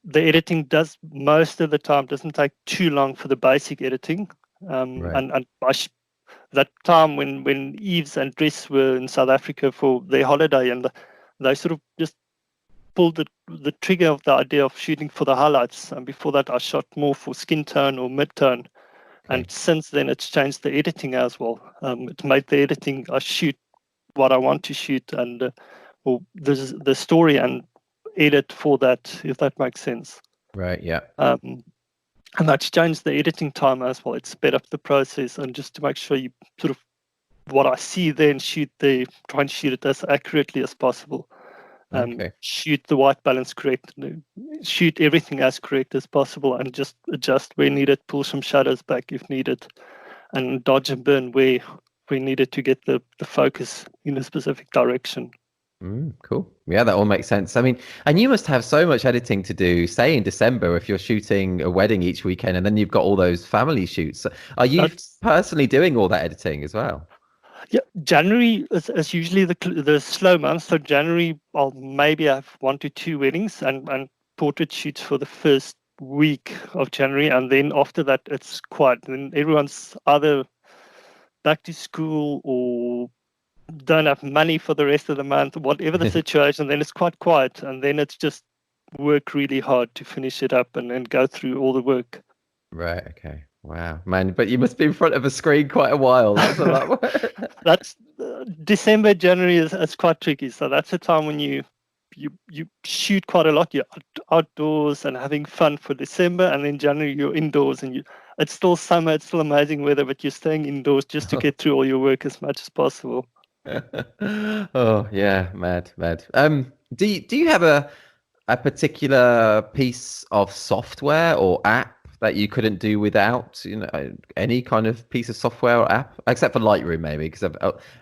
the editing does most of the time doesn't take too long for the basic editing. Right. And that time when Eves and Dress were in South Africa for their holiday, and they sort of just pulled the trigger of the idea of shooting for the highlights. And before that, I shot more for skin tone or mid tone. Okay. And since then, it's changed the editing as well. It made the editing I shoot what I want to shoot, and or the story and edit for that, if that makes sense. Right. Yeah. And that's changed the editing time as well. It's sped up the process, and just to make sure you sort of what I see then shoot there, try and shoot it as accurately as possible. Okay. Shoot the white balance correct, shoot everything as correct as possible, and just adjust where needed, pull some shadows back if needed, and dodge and burn where we needed to get the focus in a specific direction. Cool. Yeah, that all makes sense. I mean, and you must have so much editing to do, say in December, if you're shooting a wedding each weekend and then you've got all those family shoots. Are you That's personally doing all that editing as well? Yeah, January is usually the slow month. So January, I'll maybe have 1 to 2 weddings and portrait shoots for the first week of January, and then after that it's quiet. Then everyone's either back to school or don't have money for the rest of the month, whatever the situation. Then it's quite quiet, and then it's just work really hard to finish it up and then go through all the work. Right. Okay. Wow, man. But you must be in front of a screen quite a while. That's a lot. That's December, January is quite tricky. So that's a time when you shoot quite a lot. You're outdoors and having fun for December, and then January you're indoors and it's still summer, it's still amazing weather, but you're staying indoors just to get through all your work as much as possible. Oh yeah, mad, mad. Do you have a particular piece of software or app that you couldn't do without? Any kind of piece of software or app, except for Lightroom, maybe, because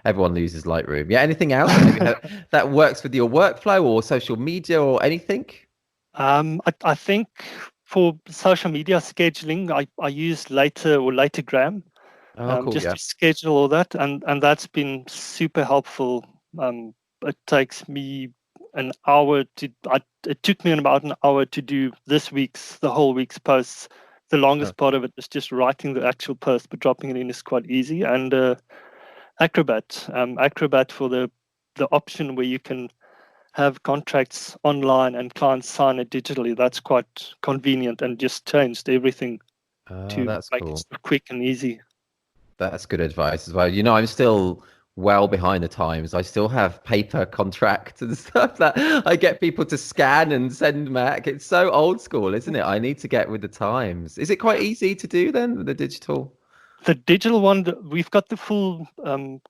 everyone uses Lightroom. Yeah, anything else that, that works with your workflow or social media or anything? I think for social media scheduling, I use Latergram. Oh, cool. Just Yeah. to schedule all that, and that's been super helpful. It takes me an hour it took me about an hour to do the whole week's posts. The Oh, longest part of it is just writing the actual post, but dropping it in is quite easy. And Acrobat for the option where you can have contracts online and clients sign it digitally. That's quite convenient and just changed everything to that's make it cool. quick and easy. That's good advice as well. I'm still well behind the times. I still have paper contracts and stuff that I get people to scan and send back. It's so old school, isn't it? I need to get with the times. Is it quite easy to do then with the digital? The digital one, we've got the full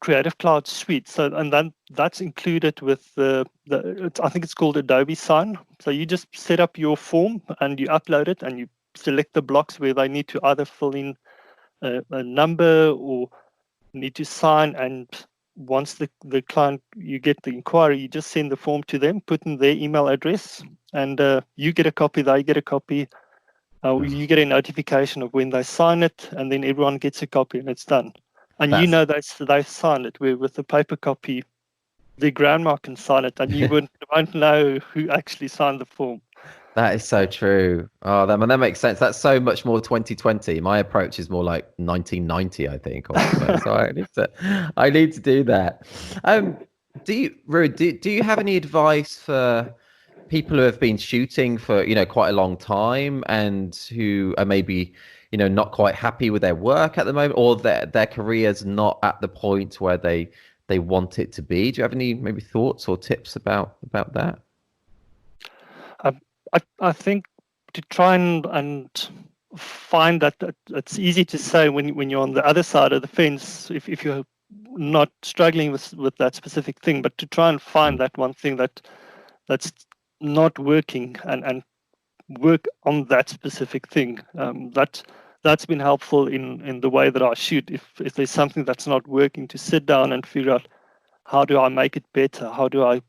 Creative Cloud suite. So, and then that's included with I think it's called Adobe Sign. So you just set up your form and you upload it and you select the blocks where they need to either fill in a number or need to sign. And once the client, you get the inquiry, you just send the form to them, put in their email address, and you get a copy, they get a copy. You get a notification of when they sign it, and then everyone gets a copy, and it's done. And That's they've signed it. Where with the paper copy, the grandma can sign it, and you won't know who actually signed the form. That is so true. Oh, that makes sense. That's so much more 2020. My approach is more like 1990, I think, or so. So I need to do that. Um, do you have any advice for people who have been shooting for, quite a long time and who are maybe, not quite happy with their work at the moment, or their career's not at the point where they want it to be? Do you have any maybe thoughts or tips about that? I, I think to try and find that it's easy to say when you're on the other side of the fence, if you're not struggling with that specific thing, but to try and find that one thing that's not working and work on that specific thing. That's been helpful in the way that I shoot. If there's something that's not working, to sit down and figure out, how do I make it better? How do I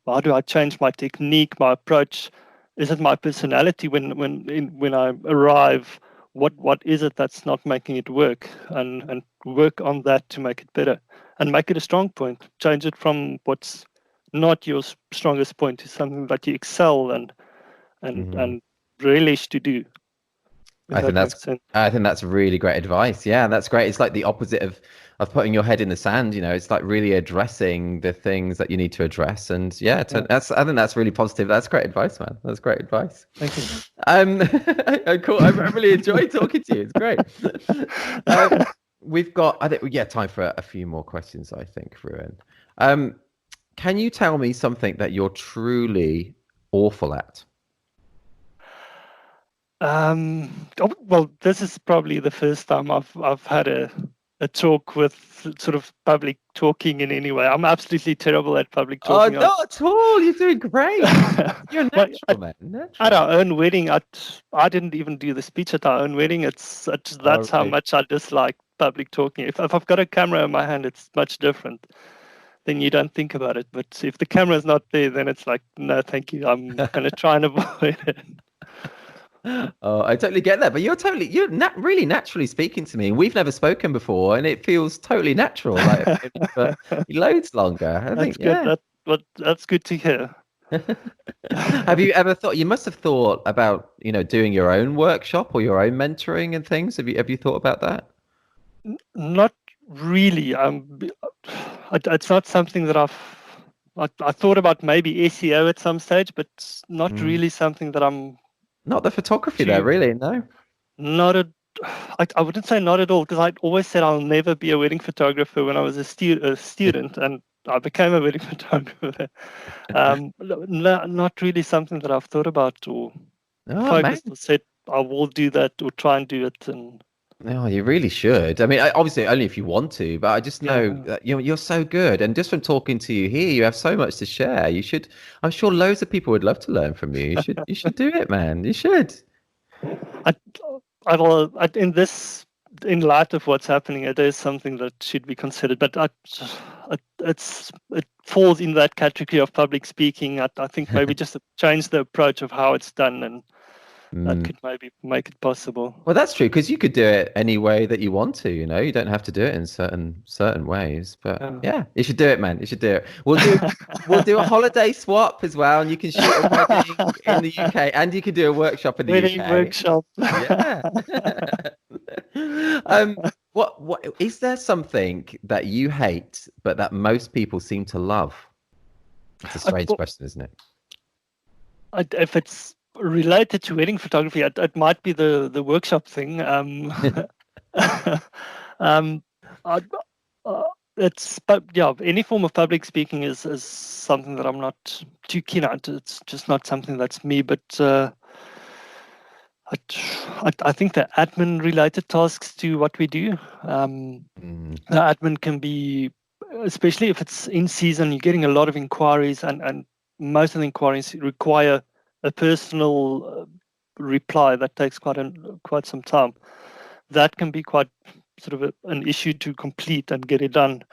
change my technique, my approach? Is it my personality when I arrive? What is it that's not making it work? And work on that to make it better and make it a strong point. Change it from what's not your strongest point to something that you excel and relish to do. If I think that that's makes sense. I think that's really great advice. Yeah, that's great. It's like the opposite of putting your head in the sand, It's like really addressing the things that you need to address. And yeah, that's I think that's really positive. That's great advice, man. That's great advice. Thank you. Cool. I really enjoyed talking to you. It's great. We've got, I think, yeah, time for a few more questions, I think, Ruan. Can you tell me something that you're truly awful at? Well, this is probably the first time I've had a talk with sort of public talking in any way. I'm absolutely terrible at public talking. Oh, not at all. You're doing great. You're natural, man. Natural. At our own wedding, I didn't even do the speech at our own wedding. That's how much I dislike public talking. If I've got a camera in my hand, it's much different. Then you don't think about it. But if the camera's not there, then it's like, no, thank you. I'm going to try and avoid it. Oh, I totally get that, but you're really naturally speaking to me. We've never spoken before, and it feels totally natural, like for loads longer. I think, good. Yeah. That's good to hear. Have you ever thought? You must have thought about, doing your own workshop or your own mentoring and things. Have you thought about that? Not really. It's not something that I thought about, maybe SEO at some stage, but not really something that I'm. Not the photography there, really, no? I wouldn't say not at all, because I always said I'll never be a wedding photographer when I was a student, and I became a wedding photographer. Not really something that I've thought about or focused or said I will do that or try and do it. And no, you really should. I mean, obviously only if you want to, but I just know that you're so good. And just from talking to you here, you have so much to share. You should, I'm sure loads of people would love to learn from you. You should do it, man. You should. I will, in light of what's happening, it is something that should be considered, but it falls in that category of public speaking. I think maybe just to change the approach of how it's done, and that could maybe make it possible. Well, that's true, because you could do it any way that you want to. You don't have to do it in certain ways. But yeah, you should do it, man. You should do it. We'll do a holiday swap as well, and you can shoot a wedding in the UK, and you can do a workshop in the wedding UK. Workshop. Yeah. What is there something that you hate but that most people seem to love? It's a strange question, isn't it? If it's related to wedding photography, it might be the workshop thing. Any form of public speaking is something that I'm not too keen on. It's just not something that's me. But I think the admin related tasks to what we do, the admin can be, especially if it's in season, you're getting a lot of inquiries, and most of the inquiries require a personal reply that takes quite some time. That can be quite sort of an issue to complete and get it done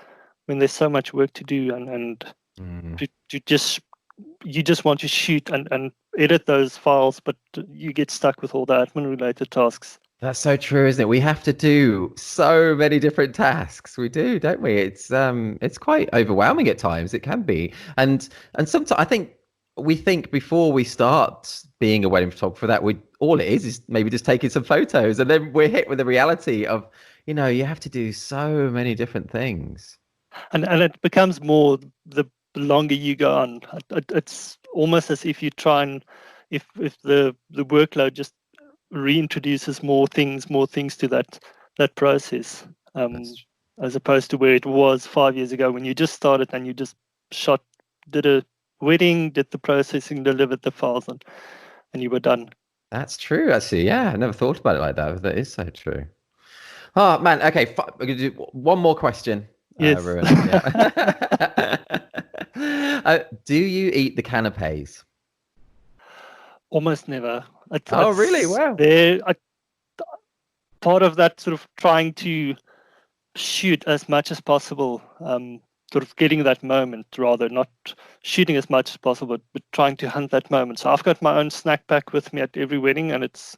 when there's so much work to do, and you just want to shoot and edit those files, but you get stuck with all the admin related tasks. That's so true, isn't it? We have to do so many different tasks. We do, don't we? It's quite overwhelming at times. It can be, and sometimes I think we think before we start being a wedding photographer that all it is maybe just taking some photos, and then we're hit with the reality of, you have to do so many different things. And it becomes more the longer you go on. It's almost as if you try and if the workload just reintroduces more things to that process, as opposed to where it was 5 years ago when you just started and you just did a wedding, did the processing, delivered the files, and you were done. That's true, actually. Yeah, I never thought about it like that, but that is so true. Oh man, okay, we're gonna do one more question. Yes. Ruan. Yeah. Do you eat the canapes? Almost never. Really? Wow. Part of that sort of trying to shoot as much as possible, sort of getting that moment, rather not shooting as much as possible, but trying to hunt that moment. So I've got my own snack pack with me at every wedding, and it's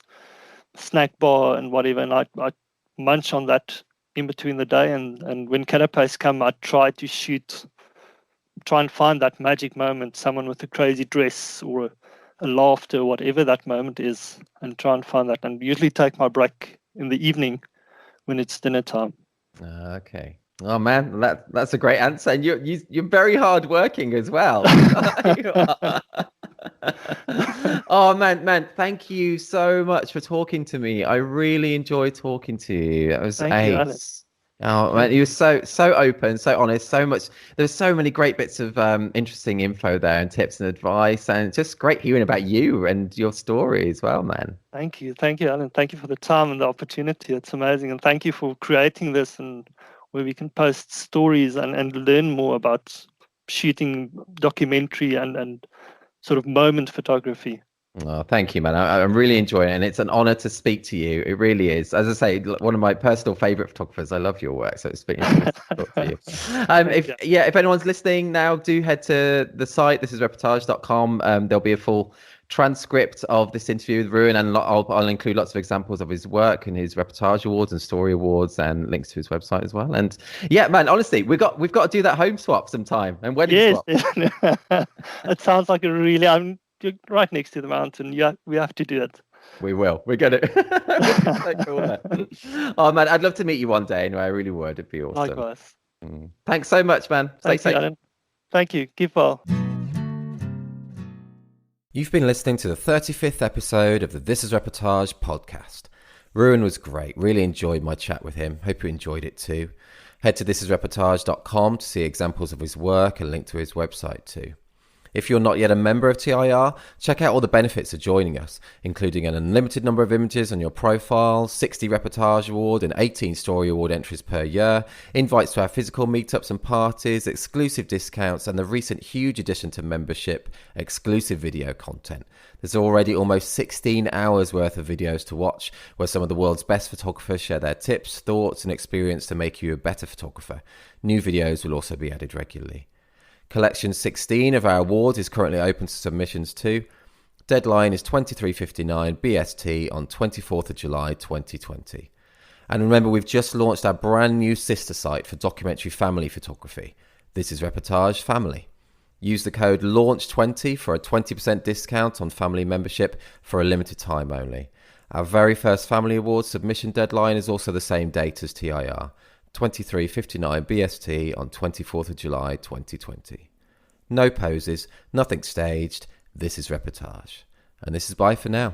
snack bar and whatever, and I munch on that in between the day, and when canapes come, I try and find that magic moment, someone with a crazy dress or a laughter, whatever that moment is, and try and find that, and usually take my break in the evening when it's dinner time. Okay. Oh man, that's a great answer, and you're very hardworking as well. Oh man, thank you so much for talking to me. I really enjoyed talking to you. That was ace. Oh man, you were so open, so honest, there's so many great bits of interesting info there, and tips and advice, and just great hearing about you and your story as well, man. Thank you, Alan. Thank you for the time and the opportunity. It's amazing, and thank you for creating this, and where we can post stories and learn more about shooting documentary and sort of moment photography. Oh, thank you, man. I'm really enjoying it, and it's an honor to speak to you. It really is. As I say, one of my personal favorite photographers. I love your work, so it's been interesting to talk to you. If anyone's listening now, do head to the site. This is reportage.com. There'll be a full transcript of this interview with Ruan, and I'll include lots of examples of his work and his Reportage Awards and Story Awards, and links to his website as well. And yeah, man, honestly, we've got to do that home swap sometime, and wedding swap. It sounds like you're right next to the mountain. Yeah, we have to do it. We will. We're gonna. So cool, oh man, I'd love to meet you one day. Anyway, I really would. It'd be awesome. Likewise. Thanks so much, man. Stay safe. Alan. Thank you. Keep well. You've been listening to the 35th episode of the This Is Reportage podcast. Ruan was great. Really enjoyed my chat with him. Hope you enjoyed it too. Head to thisisreportage.com to see examples of his work and link to his website too. If you're not yet a member of TIR, check out all the benefits of joining us, including an unlimited number of images on your profile, 60 Reportage Award and 18 Story Award entries per year, invites to our physical meetups and parties, exclusive discounts, and the recent huge addition to membership, exclusive video content. There's already almost 16 hours worth of videos to watch, where some of the world's best photographers share their tips, thoughts, and experience to make you a better photographer. New videos will also be added regularly. Collection 16 of our awards is currently open to submissions too. Deadline is 23:59 BST on 24th of July 2020. And remember, we've just launched our brand new sister site for documentary family photography. This is Reportage Family. Use the code LAUNCH20 for a 20% discount on family membership for a limited time only. Our very first family awards submission deadline is also the same date as TIR. 23:59 BST on 24th of July 2020. No poses, nothing staged. This is Reportage. And this is bye for now.